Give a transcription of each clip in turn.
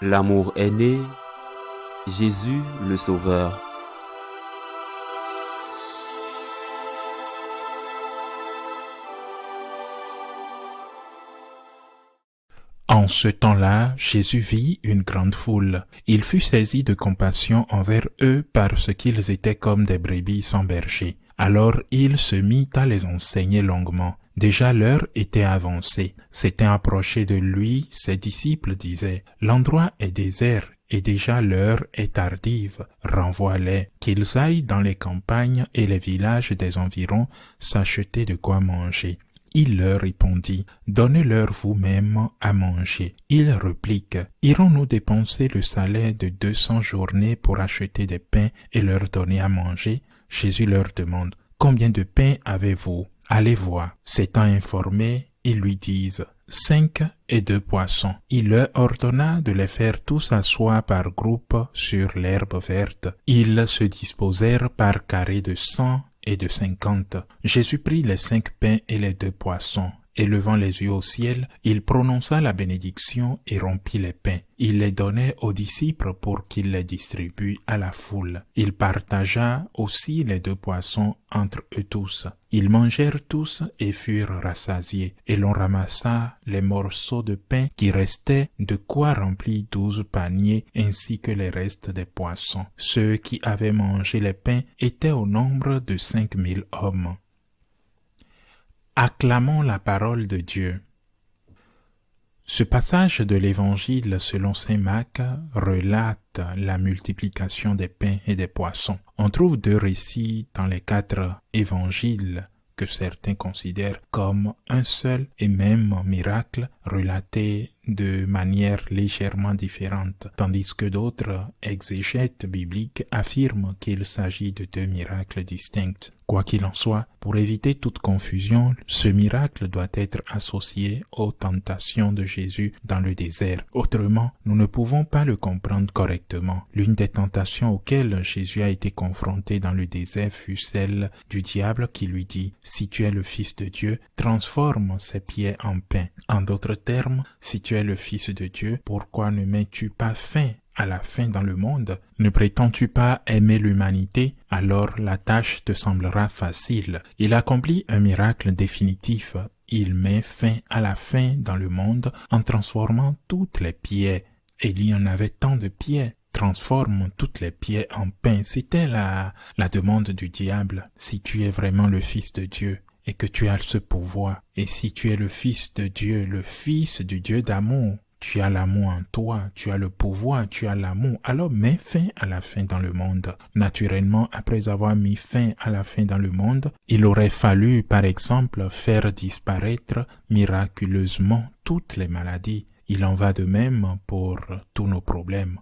L'amour est né, Jésus le Sauveur. En ce temps-là, Jésus vit une grande foule. Il fut saisi de compassion envers eux parce qu'ils étaient comme des brebis sans berger. Alors il se mit à les enseigner longuement. Déjà l'heure était avancée. S'étant approché de lui, ses disciples disaient, « L'endroit est désert et déjà l'heure est tardive. Renvoie-les, qu'ils aillent dans les campagnes et les villages des environs s'acheter de quoi manger. » Il leur répondit, « Donnez-leur vous-même à manger. » Ils répliquent, « Irons-nous dépenser le salaire de 200 journées pour acheter des pains et leur donner à manger ?» Jésus leur demande, « Combien de pains avez-vous » Allez voir. S'étant informés, ils lui disent, « 5 et 2 poissons. » Il leur ordonna de les faire tous asseoir par groupe sur l'herbe verte. Ils se disposèrent par carrés de 100 et de 50. Jésus prit les 5 pains et les 2 poissons, et levant les yeux au ciel, il prononça la bénédiction et rompit les pains. Il les donnait aux disciples pour qu'ils les distribuent à la foule. Il partagea aussi les 2 poissons entre eux tous. Ils mangèrent tous et furent rassasiés, et l'on ramassa les morceaux de pain qui restaient, de quoi remplir 12 paniers, ainsi que les restes des poissons. Ceux qui avaient mangé les pains étaient au nombre de 5000 hommes. Acclamons la parole de Dieu. Ce passage de l'Évangile selon saint Marc relate la multiplication des pains et des poissons. On trouve 2 récits dans les 4 évangiles que certains considèrent comme un seul et même miracle relaté de manière légèrement différente, tandis que d'autres exégètes bibliques affirment qu'il s'agit de 2 miracles distincts. Quoi qu'il en soit, pour éviter toute confusion, ce miracle doit être associé aux tentations de Jésus dans le désert. Autrement, nous ne pouvons pas le comprendre correctement. L'une des tentations auxquelles Jésus a été confronté dans le désert fut celle du diable qui lui dit « Si tu es le Fils de Dieu, transforme ces pierres en pain. » En d'autres termes, si tu es le Fils de Dieu, pourquoi ne mets-tu pas fin à la fin dans le monde? Ne prétends-tu pas aimer l'humanité? Alors la tâche te semblera facile. Il accomplit un miracle définitif. Il met fin à la fin dans le monde en transformant toutes les pierres. Et il y en avait tant de pierres. Transforme toutes les pierres en pain. C'était la demande du diable. Si tu es vraiment le Fils de Dieu, et que tu as ce pouvoir, et si tu es le Fils de Dieu, le Fils du Dieu d'amour, tu as l'amour en toi, tu as le pouvoir, tu as l'amour, alors mets fin à la fin dans le monde. Naturellement, après avoir mis fin à la fin dans le monde, il aurait fallu, par exemple, faire disparaître miraculeusement toutes les maladies. Il en va de même pour tous nos problèmes.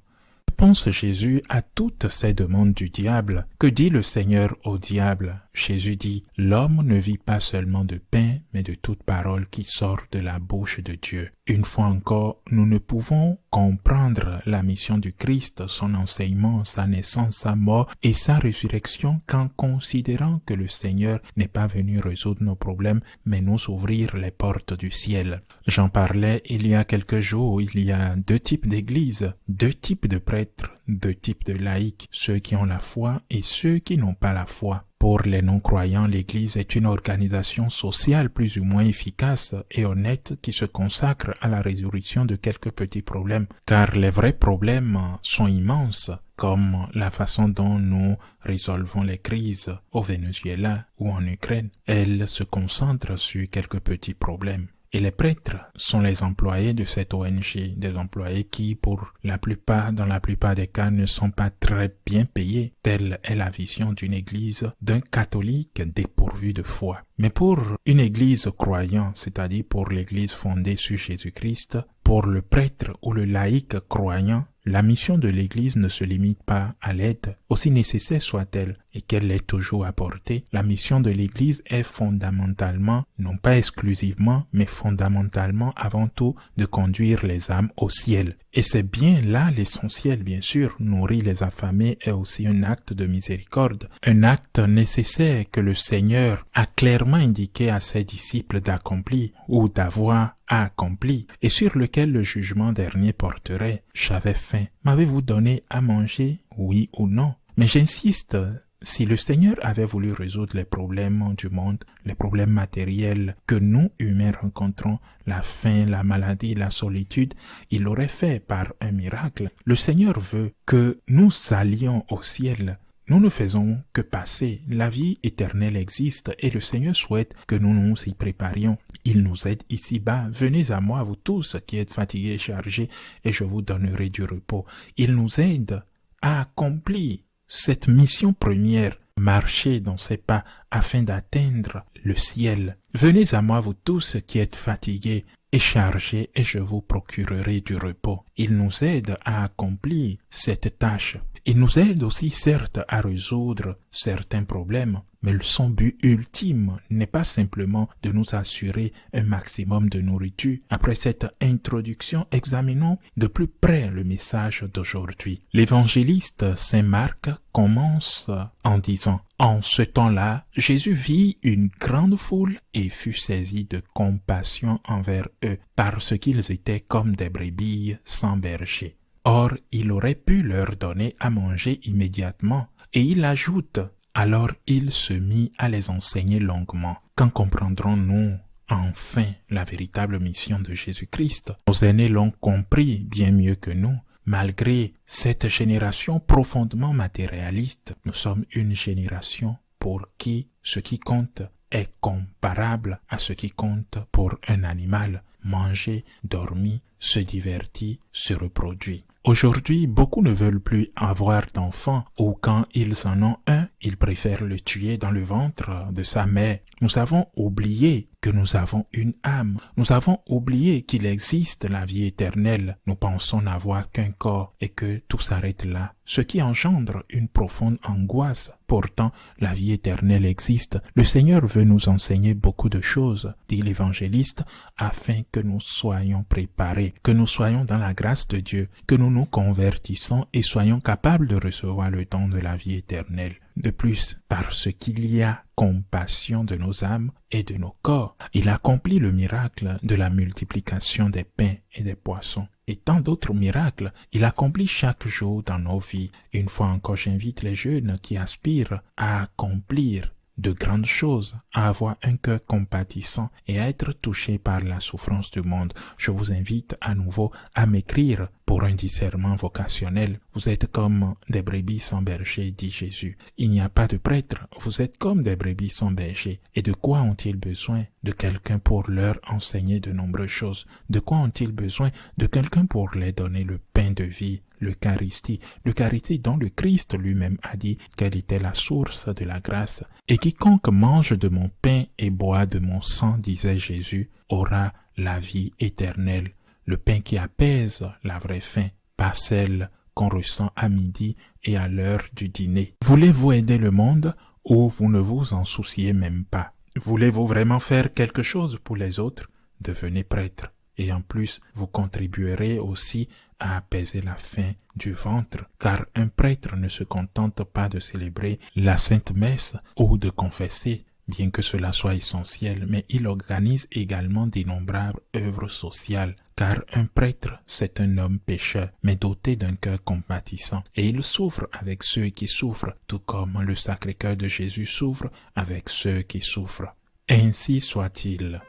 Pense Jésus à toutes ces demandes du diable. Que dit le Seigneur au diable? Jésus dit, « L'homme ne vit pas seulement de pain, mais de toute parole qui sort de la bouche de Dieu. » Une fois encore, nous ne pouvons comprendre la mission du Christ, son enseignement, sa naissance, sa mort et sa résurrection qu'en considérant que le Seigneur n'est pas venu résoudre nos problèmes, mais nous ouvrir les portes du ciel. J'en parlais il y a quelques jours, il y a 2 types d'églises, 2 types de prêtres, 2 types de laïcs, ceux qui ont la foi et ceux qui n'ont pas la foi. Pour les non-croyants, l'Église est une organisation sociale plus ou moins efficace et honnête qui se consacre à la résolution de quelques petits problèmes, car les vrais problèmes sont immenses, comme la façon dont nous résolvons les crises au Venezuela ou en Ukraine. Elles se concentrent sur quelques petits problèmes. Et les prêtres sont les employés de cette ONG, des employés qui, dans la plupart des cas, ne sont pas très bien payés. Telle est la vision d'une église, d'un catholique dépourvu de foi. Mais pour une église croyante, c'est-à-dire pour l'église fondée sur Jésus-Christ, pour le prêtre ou le laïc croyant, la mission de l'Église ne se limite pas à l'aide, aussi nécessaire soit-elle. et qu'elle l'ait toujours apporté, la mission de l'Église est fondamentalement, non pas exclusivement, mais fondamentalement avant tout de conduire les âmes au ciel. Et c'est bien là l'essentiel, bien sûr. Nourrir les affamés est aussi un acte de miséricorde, un acte nécessaire que le Seigneur a clairement indiqué à ses disciples d'accomplir ou d'avoir accompli, et sur lequel le jugement dernier porterait. J'avais faim. M'avez-vous donné à manger, oui ou non? Mais j'insiste, si le Seigneur avait voulu résoudre les problèmes du monde, les problèmes matériels que nous, humains, rencontrons, la faim, la maladie, la solitude, il l'aurait fait par un miracle. Le Seigneur veut que nous allions au ciel. Nous ne faisons que passer. La vie éternelle existe et le Seigneur souhaite que nous nous y préparions. Il nous aide ici-bas. Venez à moi, vous tous qui êtes fatigués et chargés, et je vous donnerai du repos. Il nous aide à accomplir cette mission première, marcher dans ses pas afin d'atteindre le ciel. Venez à moi, vous tous qui êtes fatigués et chargés, et je vous procurerai du repos. Il nous aide à accomplir cette tâche. Il nous aide aussi, certes, à résoudre certains problèmes, mais son but ultime n'est pas simplement de nous assurer un maximum de nourriture. Après cette introduction, examinons de plus près le message d'aujourd'hui. L'évangéliste Saint Marc commence en disant « En ce temps-là, Jésus vit une grande foule et fut saisi de compassion envers eux, parce qu'ils étaient comme des brebis sans berger. » Or, il aurait pu leur donner à manger immédiatement. Et il ajoute, alors il se mit à les enseigner longuement. Quand comprendrons-nous enfin la véritable mission de Jésus-Christ? Nos aînés l'ont compris bien mieux que nous. Malgré cette génération profondément matérialiste, nous sommes une génération pour qui ce qui compte est comparable à ce qui compte pour un animal. Manger, dormir, se divertir, se reproduire. Aujourd'hui, beaucoup ne veulent plus avoir d'enfants ou quand ils en ont un, ils préfèrent le tuer dans le ventre de sa mère. Nous avons oublié que nous avons une âme. Nous avons oublié qu'il existe la vie éternelle. Nous pensons n'avoir qu'un corps et que tout s'arrête là, ce qui engendre une profonde angoisse. Pourtant, la vie éternelle existe. Le Seigneur veut nous enseigner beaucoup de choses, dit l'évangéliste, afin que nous soyons préparés, que nous soyons dans la grâce de Dieu, que nous nous convertissons et soyons capables de recevoir le don de la vie éternelle. De plus, parce qu'il y a compassion de nos âmes et de nos corps, il accomplit le miracle de la multiplication des pains et des poissons. Et tant d'autres miracles, il accomplit chaque jour dans nos vies. Une fois encore, j'invite les jeunes qui aspirent à accomplir de grandes choses, à avoir un cœur compatissant et à être touchés par la souffrance du monde. Je vous invite à nouveau à m'écrire pour un discernement vocationnel. Vous êtes comme des brebis sans berger, dit Jésus. Il n'y a pas de prêtre, vous êtes comme des brebis sans berger. Et de quoi ont-ils besoin? De quelqu'un pour leur enseigner de nombreuses choses. De quoi ont-ils besoin? De quelqu'un pour leur donner le pain de vie, l'Eucharistie. L'Eucharistie dont le Christ lui-même a dit qu'elle était la source de la grâce. Et quiconque mange de mon pain et boit de mon sang, disait Jésus, aura la vie éternelle. Le pain qui apaise la vraie faim, pas celle qu'on ressent à midi et à l'heure du dîner. Voulez-vous aider le monde ou vous ne vous en souciez même pas? Voulez-vous vraiment faire quelque chose pour les autres? Devenez prêtre. Et en plus, vous contribuerez aussi à apaiser la faim du ventre, car un prêtre ne se contente pas de célébrer la Sainte Messe ou de confesser, bien que cela soit essentiel, mais il organise également d'innombrables œuvres sociales, car un prêtre, c'est un homme pécheur, mais doté d'un cœur compatissant, et il souffre avec ceux qui souffrent, tout comme le Sacré-Cœur de Jésus souffre avec ceux qui souffrent. Ainsi soit-il.